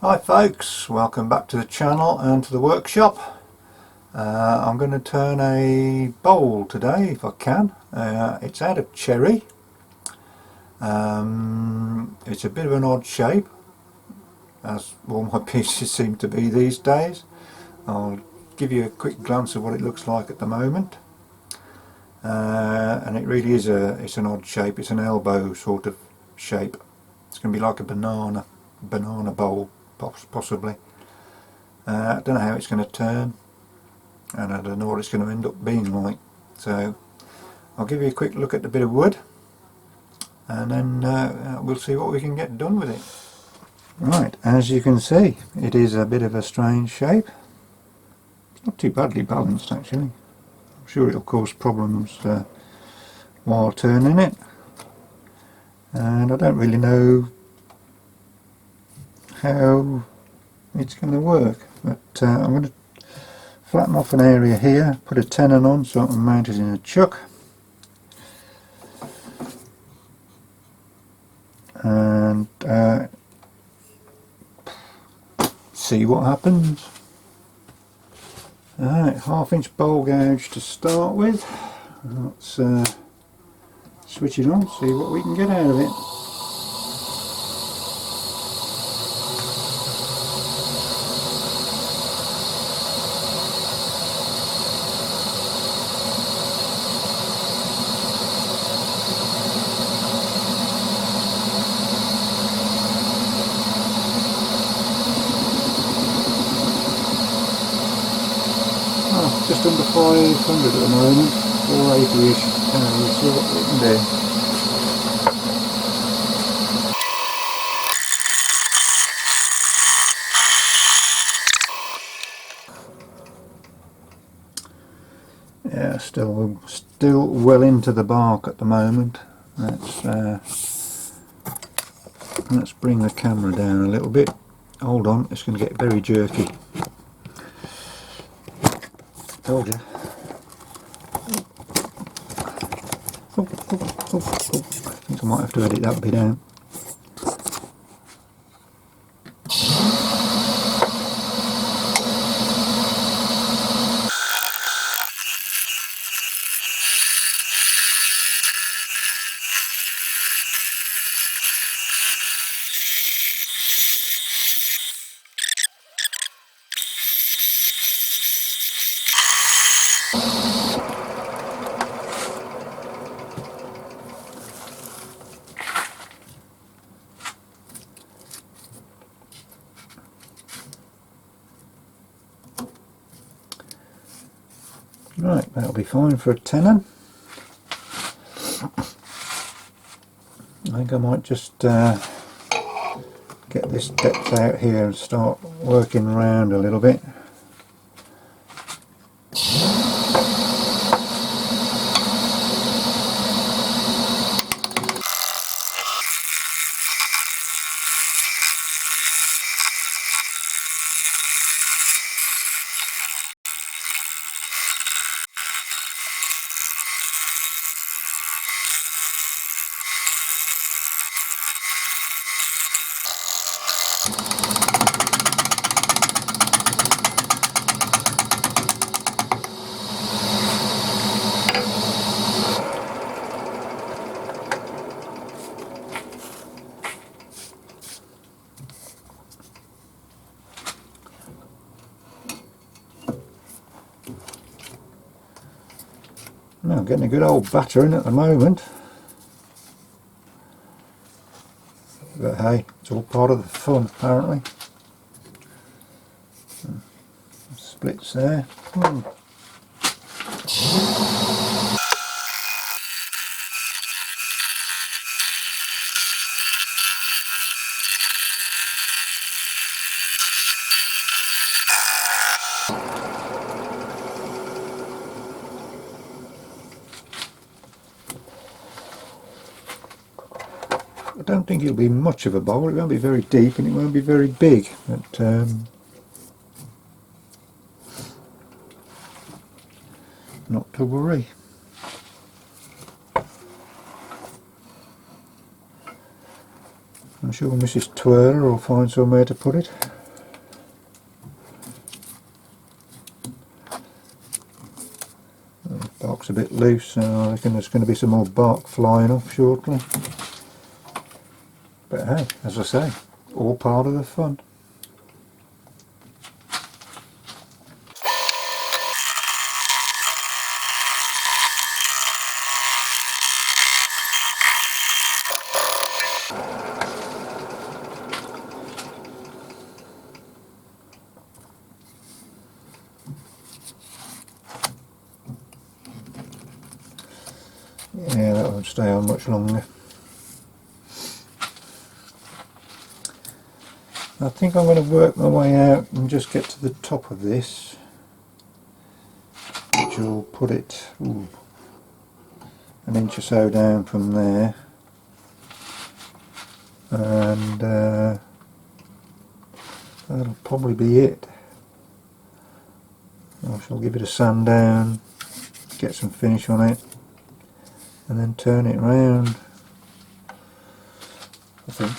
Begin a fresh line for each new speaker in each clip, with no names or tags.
Hi folks, welcome back to the channel and to the workshop. I'm going to turn a bowl today if I can. It's out of cherry. It's a bit of an odd shape, as all my pieces seem to be these days. I'll give you a quick glance of what it looks like at the moment. And it really is it's an odd shape. It's an elbow sort of shape. It's going to be like a banana bowl possibly. I don't know how it's going to turn, and I don't know what it's going to end up being like, so I'll give you a quick look at the bit of wood and then we'll see what we can get done with it. Right, as you can see, it is a bit of a strange shape. It's not too badly balanced actually. I'm sure it'll cause problems while turning it, and I don't really know how it's going to work, but I'm going to flatten off an area here, put a tenon on so I can mount it in a chuck, and see what happens. Alright, 1/2 inch bowl gouge to start with. Let's switch it on, see what we can get out of it. Just under 500 at the moment, 480ish. We'll see what we can do. Yeah, still well into the bark at the moment. Let's bring the camera down a little bit. Hold on, it's going to get very jerky. Told you. I think I might have to edit that bit out. Right, that'll be fine for a tenon. I think I might just get this depth out here and start working around a little bit. Now I'm getting a good old battering at the moment, but hey, it's all part of the fun apparently. Splits there. I don't think it'll be much of a bowl. It won't be very deep and it won't be very big, but not to worry. I'm sure Mrs. Twirler will find somewhere to put it. a bit loose, so I reckon there's going to be some more bark flying off shortly. But hey, as I say, all part of the fun. Yeah, that won't stay on much longer. I think I'm going to work my way out and just get to the top of this, which will put it an inch or so down from there, and that'll probably be it. I shall give it a sand down, get some finish on it, and then turn it round, I think.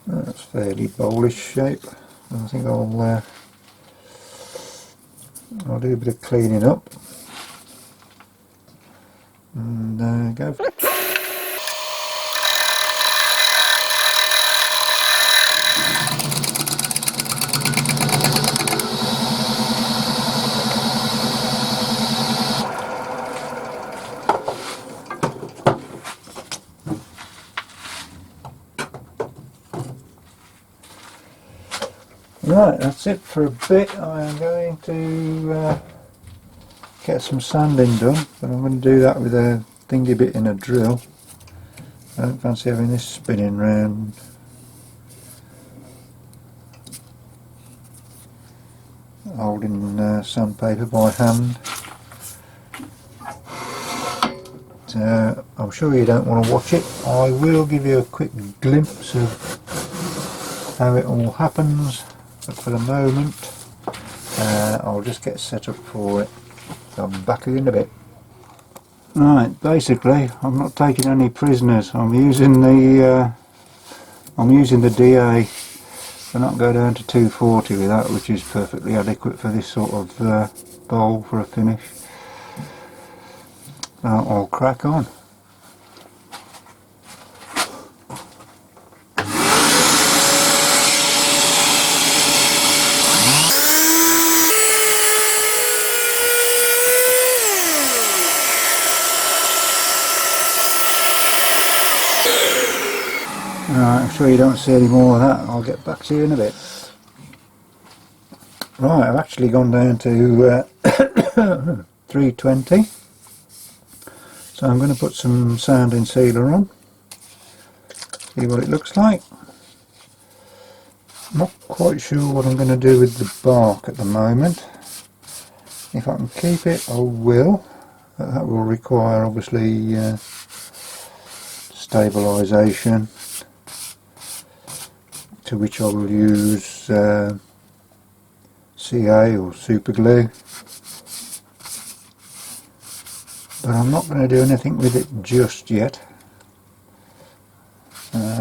That's fairly bowlish shape. I think I'll do a bit of cleaning up and go for it. Right, that's it for a bit. I am going to get some sanding done, but I'm going to do that with a thingy bit in a drill. I don't fancy having this spinning round. Holding sandpaper by hand. I'm sure you don't want to watch it. I will give you a quick glimpse of how it all happens, but for the moment I'll just get set up for it. So I'll be back in a bit. Right, basically I'm not taking any prisoners. I'm using the DA. I'll not go down to 240 with that, which is perfectly adequate for this sort of bowl for a finish. I'll crack on. Right, I'm sure you don't see any more of that. I'll get back to you in a bit. Right, I've actually gone down to 320. So I'm going to put some sanding sealer on. See what it looks like. Not quite sure what I'm going to do with the bark at the moment. If I can keep it, I will. But that will require obviously stabilisation, to which I will use CA or super glue. But I'm not going to do anything with it just yet.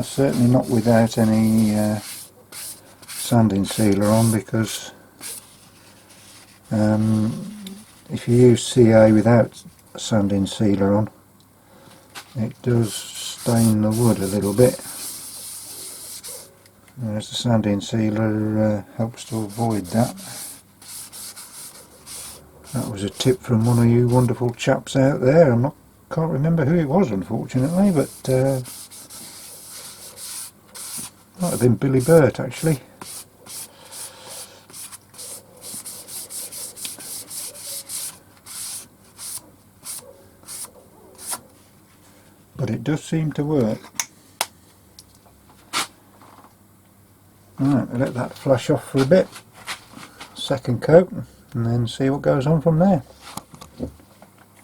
Certainly not without any sanding sealer on, because if you use CA without sanding sealer on, it does stain the wood a little bit, whereas the sanding sealer helps to avoid that. That was a tip from one of you wonderful chaps out there. Can't remember who it was, unfortunately, but might have been Billy Burt actually. But it does seem to work. Right, we'll let that flush off for a bit, second coat, and then see what goes on from there.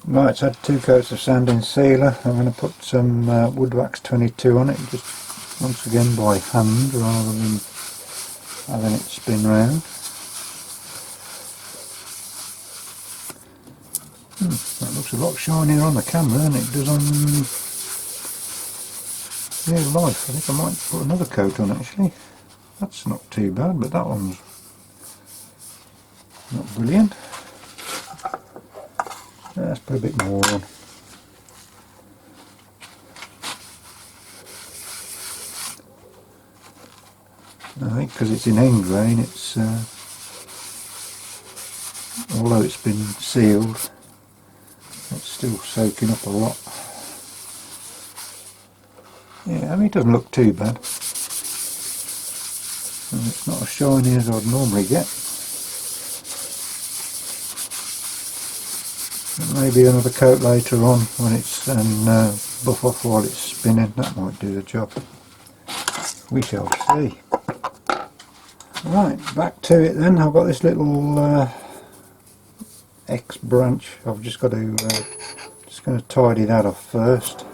Right, it's had 2 coats of sanding sealer. I'm going to put some Wood Wax 22 on it, just once again by hand rather than having it spin round. That looks a lot shinier on the camera than it does on real life. I think I might put another coat on actually. That's not too bad, but that one's not brilliant. Let's put a bit more on. I think because it's in end grain, it's although it's been sealed, it's still soaking up a lot. Yeah, I mean, it doesn't look too bad. And it's not as shiny as I'd normally get. Maybe another coat later on when it's buff off while it's spinning. That might do the job. We shall see. Right, back to it then. I've got this little X branch. I've just got to just going to tidy that off first.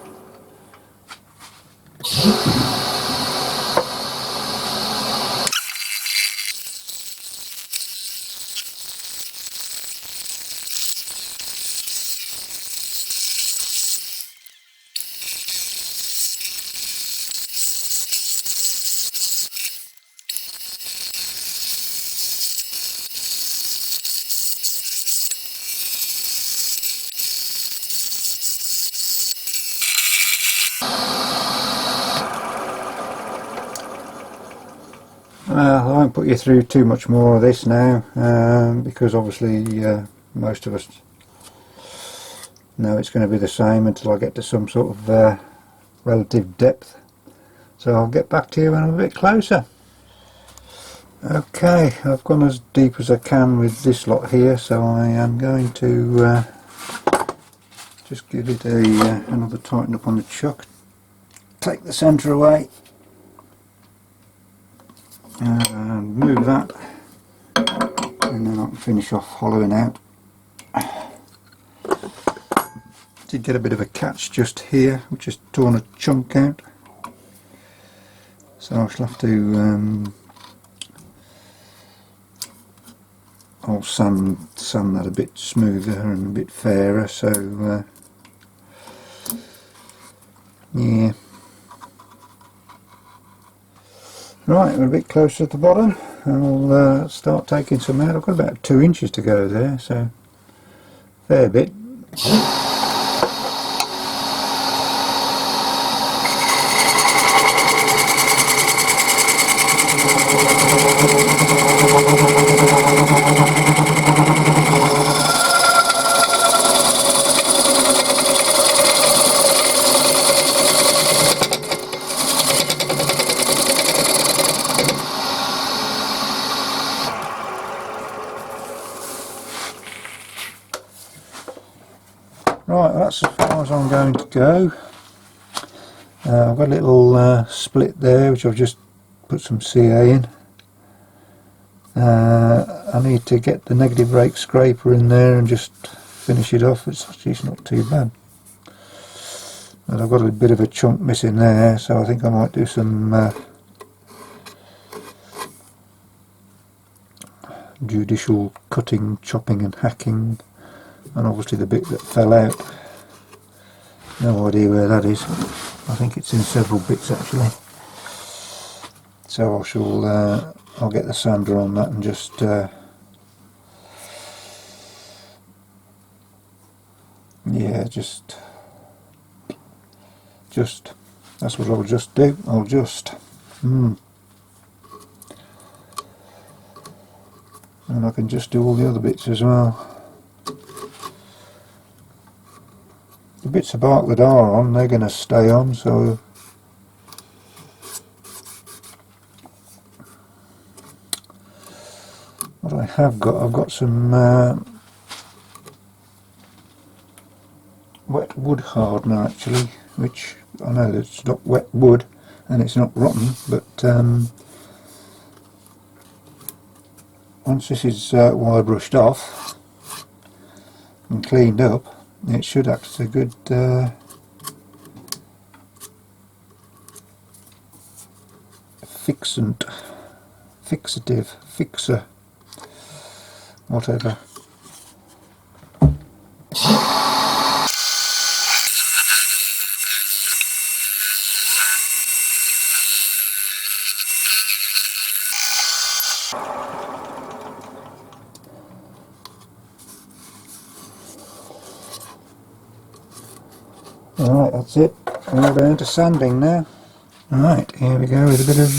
I won't put you through too much more of this now, because obviously most of us know it's going to be the same until I get to some sort of relative depth. So I'll get back to you when I'm a bit closer. Okay, I've gone as deep as I can with this lot here, so I am going to just give it another tighten up on the chuck. Take the centre away. And move that, and then I can finish off hollowing out. Did get a bit of a catch just here, which has torn a chunk out, so I shall have to I'll sand that a bit smoother and a bit fairer. So yeah. Right, we're a bit closer at the bottom, and I'll start taking some out. I've got about 2 inches to go there, so fair bit. Right, that's as far as I'm going to go. I've got a little split there which I've just put some CA in. I need to get the negative rake scraper in there and just finish it off. It's actually not too bad. But I've got a bit of a chunk missing there, so I think I might do some judicial cutting, chopping and hacking. And obviously the bit that fell out, no idea where that is. I think it's in several bits actually. So I shall I'll get the sander on that and just yeah, just that's what I'll just do. I'll just and I can just do all the other bits as well. The bits of bark that are on, they're going to stay on, so what I have got, I've got some wet wood hardener actually, which I know that it's not wet wood and it's not rotten, but once this is wire brushed off and cleaned up, it should act as a good fixer, whatever. Alright, that's it. We're down to sanding now. Alright, here we go with a bit of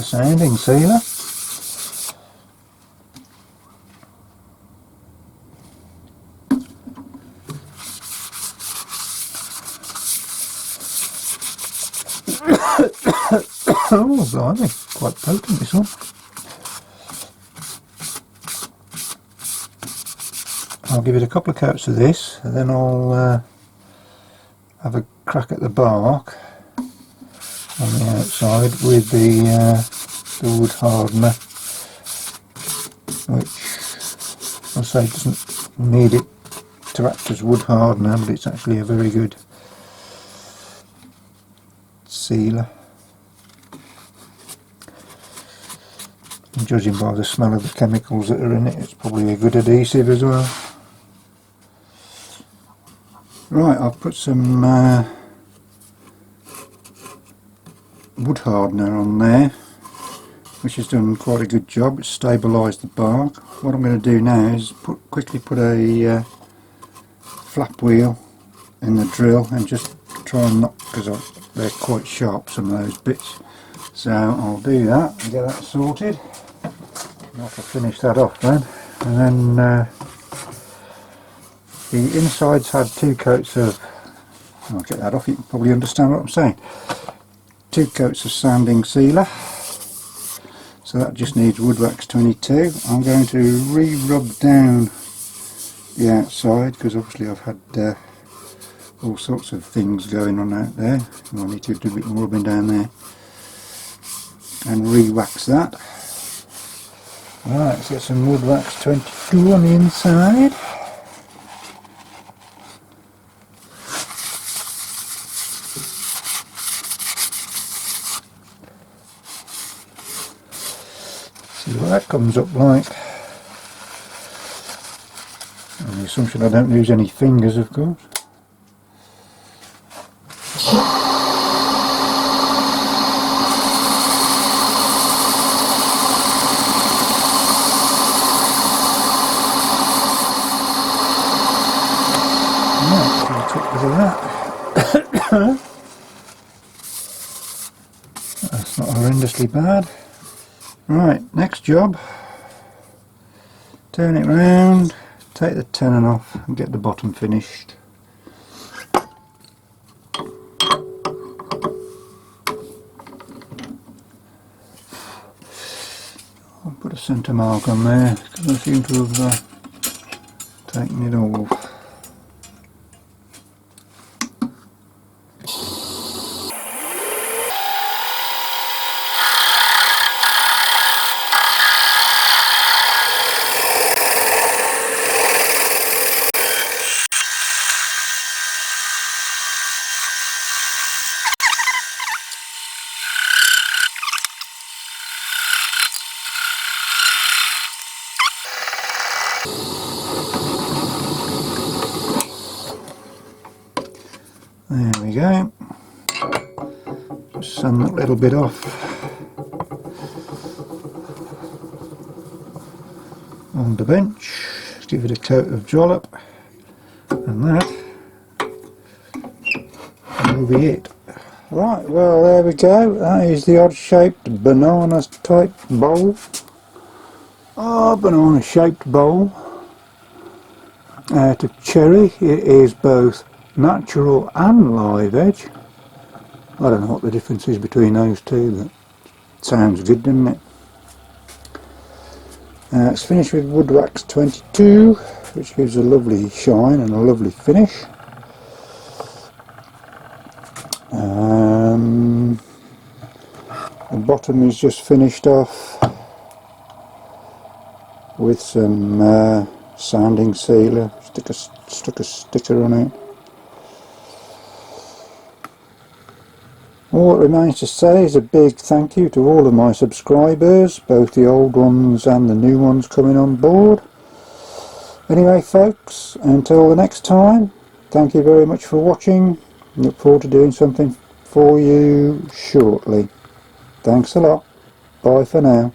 sanding sealer. Oh, blimey, quite potent this one. I'll give it a couple of coats of this, and then I'll have a crack at the bark on the outside with the wood hardener, which I say doesn't need it to act as wood hardener, but it's actually a very good sealer. And judging by the smell of the chemicals that are in it, it's probably a good adhesive as well. Right, I've put some wood hardener on there, which has done quite a good job. It's stabilised the bark. What I'm going to do now is quickly put a flap wheel in the drill and just try and knock, because they're quite sharp, some of those bits. So I'll do that and get that sorted. I'll have to finish that off then, and then the insides had 2 coats of, I'll get that off, you can probably understand what I'm saying, 2 coats of sanding sealer, so that just needs wood wax 22. I'm going to re-rub down the outside, because obviously I've had all sorts of things going on out there. I need to do a bit more rubbing down there and re-wax that. Right, let's get some wood wax 22 on the inside. See what that comes up like. On the assumption I don't lose any fingers, of course. That's not horrendously bad. Right, next job, turn it round, take the tenon off and get the bottom finished. I'll put a centre mark on there because I seem to have taken it off. There we go. Just sand that little bit off on the bench. Give it a coat of Jollop, and that will be it. Right, well there we go. That is the odd shaped banana type bowl. Banana shaped bowl out of cherry. It is both natural and live edge. I don't know what the difference is between those two, but it sounds good, doesn't it? It's finished with wood wax 22. which gives a lovely shine and a lovely finish. The bottom is just finished off with some sanding sealer. Stuck a sticker on it. All it remains to say is a big thank you to all of my subscribers, both the old ones and the new ones coming on board. Anyway folks, until the next time, thank you very much for watching. Look forward to doing something for you shortly. Thanks a lot. Bye for now.